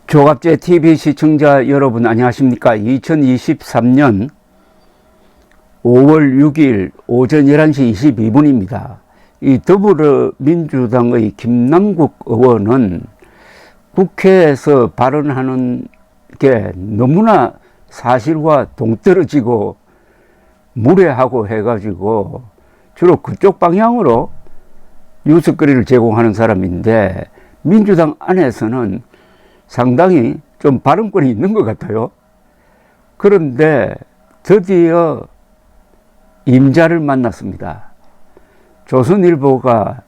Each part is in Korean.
조갑제 TV 시청자 여러분 안녕하십니까. 2023년 5월 6일 오전 11시 22분입니다. 이 더불어민주당의 김남국 의원은 국회에서 발언하는 게 너무나 사실과 동떨어지고 무례하고 해가지고 주로 그쪽 방향으로 뉴스거리를 제공하는 사람인데, 민주당 안에서는 상당히 좀 발언권이 있는 것 같아요. 그런데 드디어 임자를 만났습니다. 조선일보가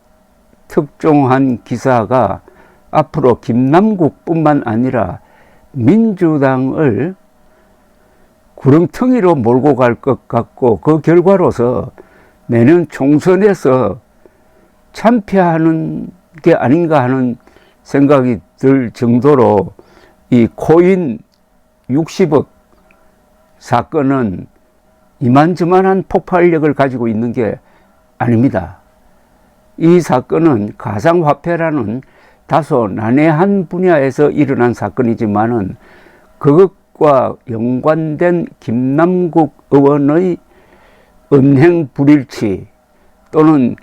특종한 기사가 앞으로 김남국뿐만 아니라 민주당을 구렁텅이로 몰고 갈 것 같고, 그 결과로서 내년 총선에서 참패하는 게 아닌가 하는 생각이 들 정도로 이 코인 60억 사건은 이만저만한 폭발력을 가지고 있는 게 아닙니다. 이 사건은 가상화폐라는 다소 난해한 분야에서 일어난 사건이지만은 그것과 연관된 김남국 의원의 은행 불일치 또는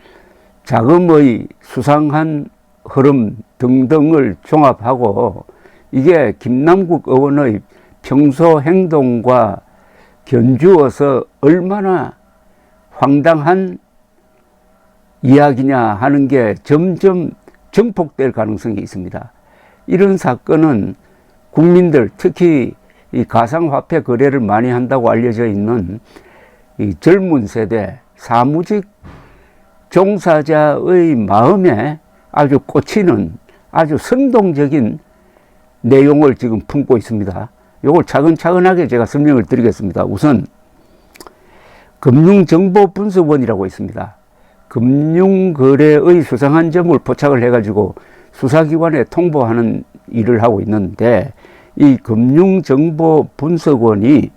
자금의 수상한 흐름 등등을 종합하고, 이게 김남국 의원의 평소 행동과 견주어서 얼마나 황당한 이야기냐 하는 게 점점 증폭될 가능성이 있습니다. 이런 사건은 국민들, 특히 이 가상화폐 거래를 많이 한다고 알려져 있는 이 젊은 세대 사무직 종사자의 마음에 아주 꽂히는 아주 선동적인 내용을 지금 품고 있습니다. 이걸 차근차근하게 제가 설명을 드리겠습니다. 우선 금융정보분석원이라고 있습니다. 금융거래의 수상한 점을 포착을 해가지고 수사기관에 통보하는 일을 하고 있는데, 이 금융정보분석원이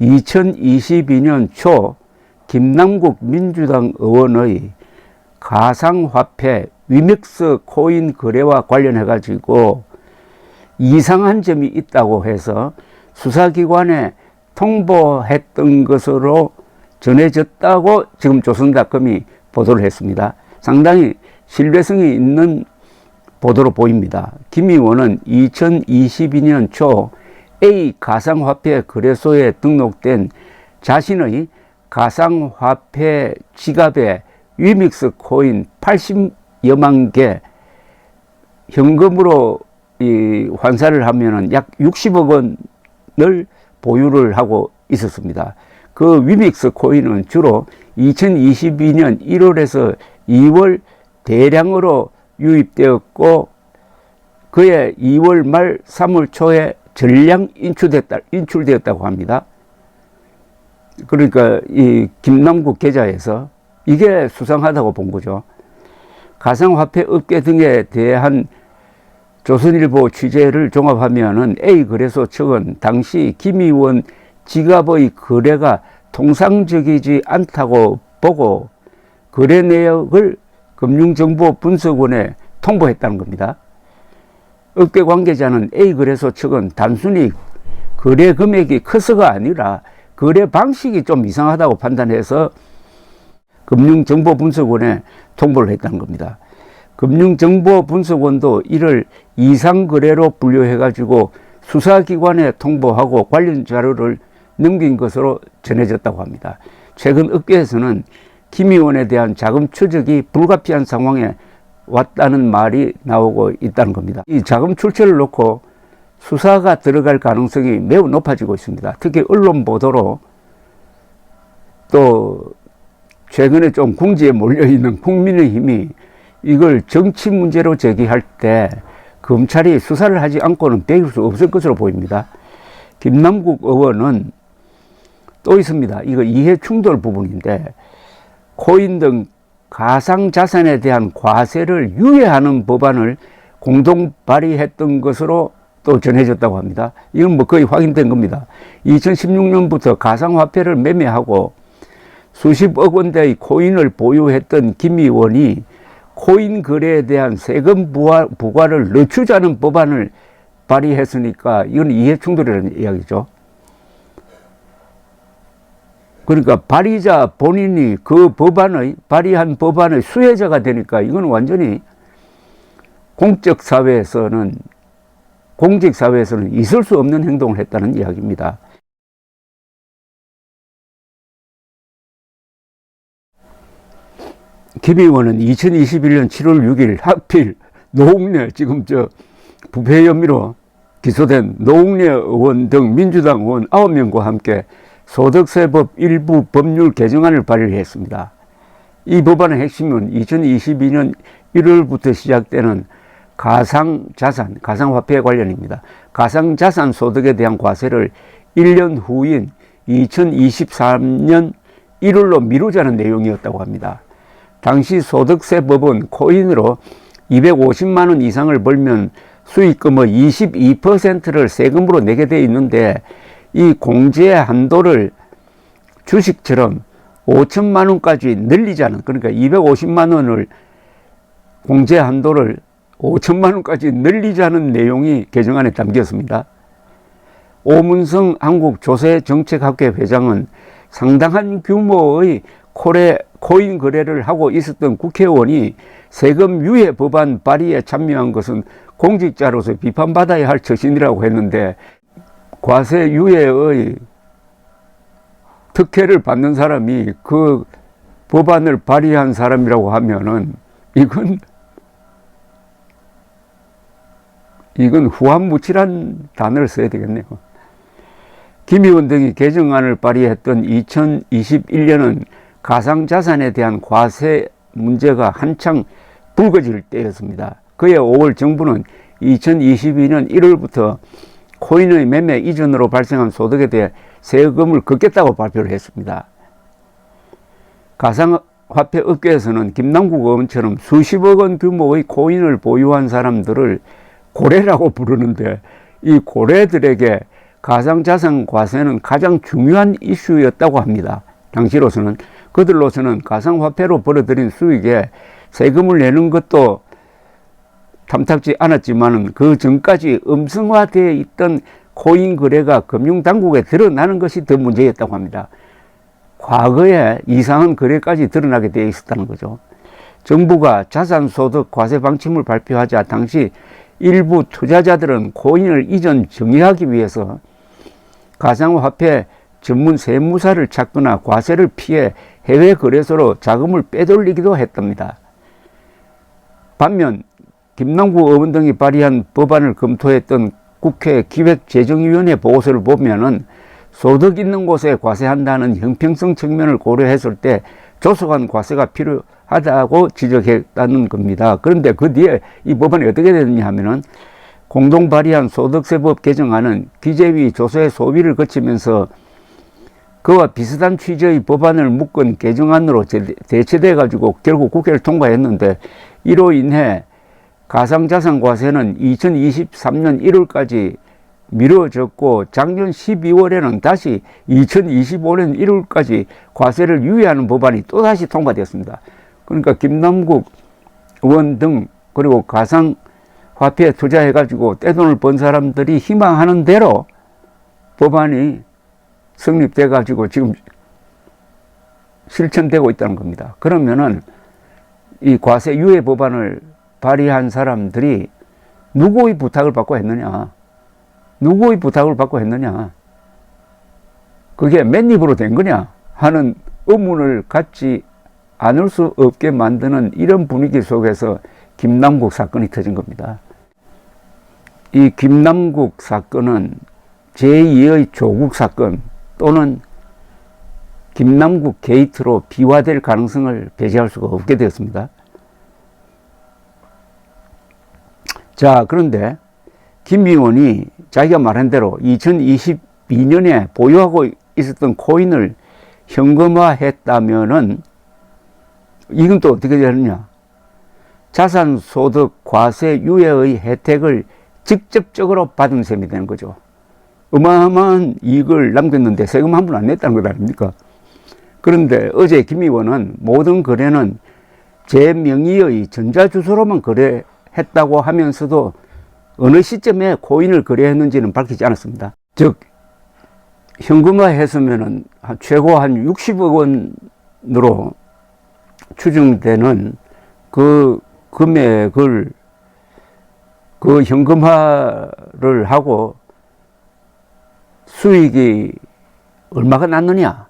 2022년 초 김남국 민주당 의원의 가상화폐 위믹스 코인 거래와 관련해 가지고 이상한 점이 있다고 해서 수사기관에 통보했던 것으로 전해졌다고 지금 조선닷컴이 보도를 했습니다. 상당히 신뢰성이 있는 보도로 보입니다. 김 의원은 2022년 초 A 가상화폐 거래소에 등록된 자신의 가상화폐 지갑에 위믹스 코인 80여만 개 현금으로 환산을 하면은 약 60억 원을 보유를 하고 있었습니다. 그 위믹스 코인은 주로 2022년 1월에서 2월 대량으로 유입되었고, 그해 2월 말 3월 초에 전량 인출되었다고 합니다. 그러니까 이 김남국 계좌에서 이게 수상하다고 본 거죠. 가상화폐 업계 등에 대한 조선일보 취재를 종합하면은 A 거래소 측은 당시 김 의원 지갑의 거래가 통상적이지 않다고 보고 거래 내역을 금융정보분석원에 통보했다는 겁니다. 업계 관계자는 A 거래소 측은 단순히 거래 금액이 커서가 아니라 거래 방식이 좀 이상하다고 판단해서 금융정보분석원에 통보를 했다는 겁니다. 금융정보분석원도 이를 이상거래로 분류해가지고 수사기관에 통보하고 관련 자료를 넘긴 것으로 전해졌다고 합니다. 최근 업계에서는 김 의원에 대한 자금 추적이 불가피한 상황에 왔다는 말이 나오고 있다는 겁니다. 이 자금 출처를 놓고 수사가 들어갈 가능성이 매우 높아지고 있습니다. 특히 언론 보도로 또 최근에 좀 궁지에 몰려있는 국민의힘이 이걸 정치 문제로 제기할 때 검찰이 수사를 하지 않고는 배울 수 없을 것으로 보입니다. 김남국 의원은 또 있습니다. 이거 이해 충돌 부분인데, 코인 등 가상자산에 대한 과세를 유예하는 법안을 공동 발의했던 것으로 또 전해졌다고 합니다. 이건 뭐 거의 확인된 겁니다. 2016년부터 가상화폐를 매매하고 수십억 원대의 코인을 보유했던 김 의원이 코인 거래에 대한 세금 부과를 늦추자는 법안을 발의했으니까 이건 이해충돌이라는 이야기죠. 그러니까 발의자 본인이 그 법안의 발의한 법안의 수혜자가 되니까 이건 완전히 공직사회에서는 있을 수 없는 행동을 했다는 이야기입니다. 김 의원은 2021년 7월 6일 하필 노웅래 지금 부패 혐의로 기소된 노웅래 의원 등 민주당 의원 9명과 함께 소득세법 일부 법률 개정안을 발의했습니다. 이 법안의 핵심은 2022년 1월부터 시작되는 가상자산, 가상화폐 관련입니다. 가상자산 소득에 대한 과세를 1년 후인 2023년 1월로 미루자는 내용이었다고 합니다. 당시 소득세법은 코인으로 250만 원 이상을 벌면 수익금의 22%를 세금으로 내게 되어 있는데 이 공제 한도를 주식처럼 5천만 원까지 늘리자는, 그러니까 250만 원을 공제 한도를 5천만 원까지 늘리자는 내용이 개정안에 담겼습니다. 오문성 한국조세정책학회 회장은 상당한 규모의 코인 거래를 하고 있었던 국회의원이 세금 유예 법안 발의에 참여한 것은 공직자로서 비판받아야 할 처신이라고 했는데, 과세 유예의 특혜를 받는 사람이 그 법안을 발의한 사람이라고 하면은 이건 후한무치란 단어를 써야 되겠네요. 김 의원 등이 개정안을 발의했던 2021년은 가상자산에 대한 과세 문제가 한창 불거질 때였습니다. 그해 5월 정부는 2022년 1월부터 코인의 매매 이전으로 발생한 소득에 대해 세금을 걷겠다고 발표를 했습니다. 가상화폐 업계에서는 김남국 의원처럼 수십억 원 규모의 코인을 보유한 사람들을 고래라고 부르는데, 이 고래들에게 가상자산 과세는 가장 중요한 이슈였다고 합니다. 당시로서는, 그들로서는 가상화폐로 벌어들인 수익에 세금을 내는 것도 탐탁지 않았지만 그 전까지 음성화되어 있던 코인 거래가 금융당국에 드러나는 것이 더 문제였다고 합니다. 과거에 이상한 거래까지 드러나게 되어 있었다는 거죠. 정부가 자산소득 과세 방침을 발표하자 당시 일부 투자자들은 코인을 이전 정의하기 위해서 가상화폐 전문 세무사를 찾거나 과세를 피해 해외 거래소로 자금을 빼돌리기도 했답니다. 반면 김남국 의원 등이 발의한 법안을 검토했던 국회 기획재정위원회 보고서를 보면은 소득 있는 곳에 과세한다는 형평성 측면을 고려했을 때 조속한 과세가 필요하다고 지적했다는 겁니다. 그런데 그 뒤에 이 법안이 어떻게 됐느냐 하면은 공동 발의한 소득세법 개정안은 기재위 조사의 소위를 거치면서 그와 비슷한 취지의 법안을 묶은 개정안으로 대체돼 가지고 결국 국회를 통과했는데, 이로 인해 가상자산 과세는 2023년 1월까지 미뤄졌고 작년 12월에는 다시 2025년 1월까지 과세를 유예하는 법안이 또다시 통과되었습니다. 그러니까 김남국 의원 등 그리고 가상화폐에 투자해가지고 떼돈을 번 사람들이 희망하는 대로 법안이 성립돼가지고 지금 실천되고 있다는 겁니다. 그러면은 이 과세 유예 법안을 발의한 사람들이 누구의 부탁을 받고 했느냐? 누구의 부탁을 받고 했느냐? 그게 맨입으로 된 거냐? 하는 의문을 갖지 않을 수 없게 만드는 이런 분위기 속에서 김남국 사건이 터진 겁니다. 이 김남국 사건은 제2의 조국 사건 또는 김남국 게이트로 비화될 가능성을 배제할 수가 없게 되었습니다. 자, 그런데 김 의원이 자기가 말한 대로 2022년에 보유하고 있었던 코인을 현금화했다면은 이건 또 어떻게 되느냐? 자산소득 과세 유예의 혜택을 직접적으로 받은 셈이 되는 거죠. 어마어마한 이익을 남겼는데 세금 한 푼 안 냈다는 것 아닙니까? 그런데 어제 김 의원은 모든 거래는 제 명의의 전자주소로만 거래했다고 하면서도 어느 시점에 코인을 거래했는지는 밝히지 않았습니다. 즉 현금화했으면은 최고 한 60억 원으로 추정되는 그 금액을 그 현금화를 하고 수익이 얼마가 났느냐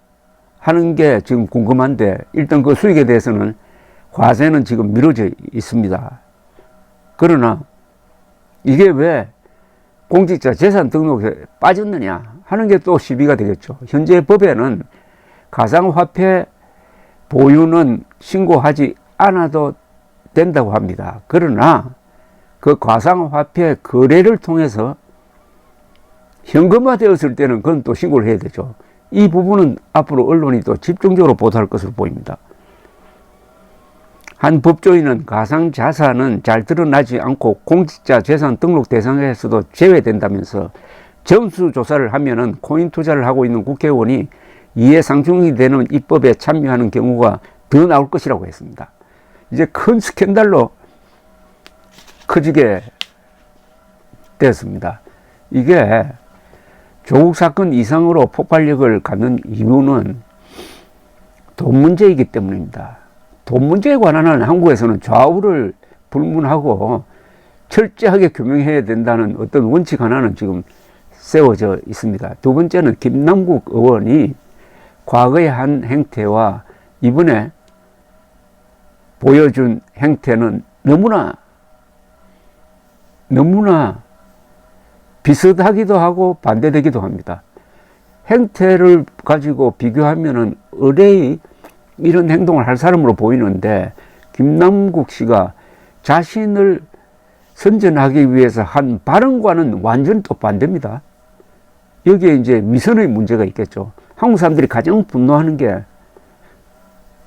하는 게 지금 궁금한데, 일단 그 수익에 대해서는 과세는 지금 미뤄져 있습니다. 그러나 이게 왜 공직자 재산 등록에 빠졌느냐 하는 게 또 시비가 되겠죠. 현재 법에는 가상화폐 보유는 신고하지 않아도 된다고 합니다. 그러나 그 가상화폐 거래를 통해서 현금화 되었을 때는 그건 또 신고를 해야 되죠. 이 부분은 앞으로 언론이 또 집중적으로 보도할 것으로 보입니다. 한 법조인은 가상자산은 잘 드러나지 않고 공직자 재산 등록 대상에서도 제외된다면서 전수조사를 하면은 코인 투자를 하고 있는 국회의원이 이해상충이 되는 입법에 참여하는 경우가 더 나올 것이라고 했습니다. 이제 큰 스캔들로 커지게 되었습니다. 이게 조국 사건 이상으로 폭발력을 갖는 이유는 돈 문제이기 때문입니다. 돈 문제에 관한 한국에서는 좌우를 불문하고 철저하게 규명해야 된다는 어떤 원칙 하나는 지금 세워져 있습니다. 두 번째는 김남국 의원이 과거에 한 행태와 이번에 보여준 행태는 너무나 비슷하기도 하고 반대되기도 합니다. 행태를 가지고 비교하면은 의뢰의 이런 행동을 할 사람으로 보이는데, 김남국 씨가 자신을 선전하기 위해서 한 발언과는 완전히 또 반대입니다. 여기에 이제 위선의 문제가 있겠죠. 한국 사람들이 가장 분노하는 게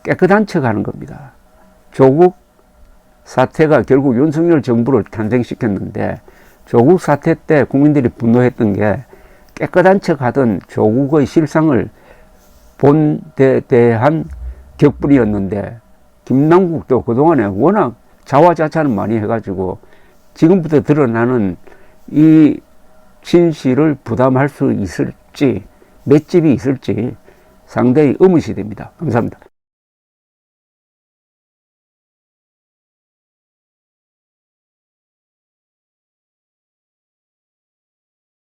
깨끗한 척 하는 겁니다. 조국 사태가 결국 윤석열 정부를 탄생시켰는데, 조국 사태 때 국민들이 분노했던 게 깨끗한 척 하던 조국의 실상을 본 데 대한 격분이었는데, 김남국도 그동안에 워낙 자화자찬을 많이 해가지고 지금부터 드러나는 이 진실을 부담할 수 있을지, 맷집이 있을지 상당히 의문시 됩니다. 감사합니다.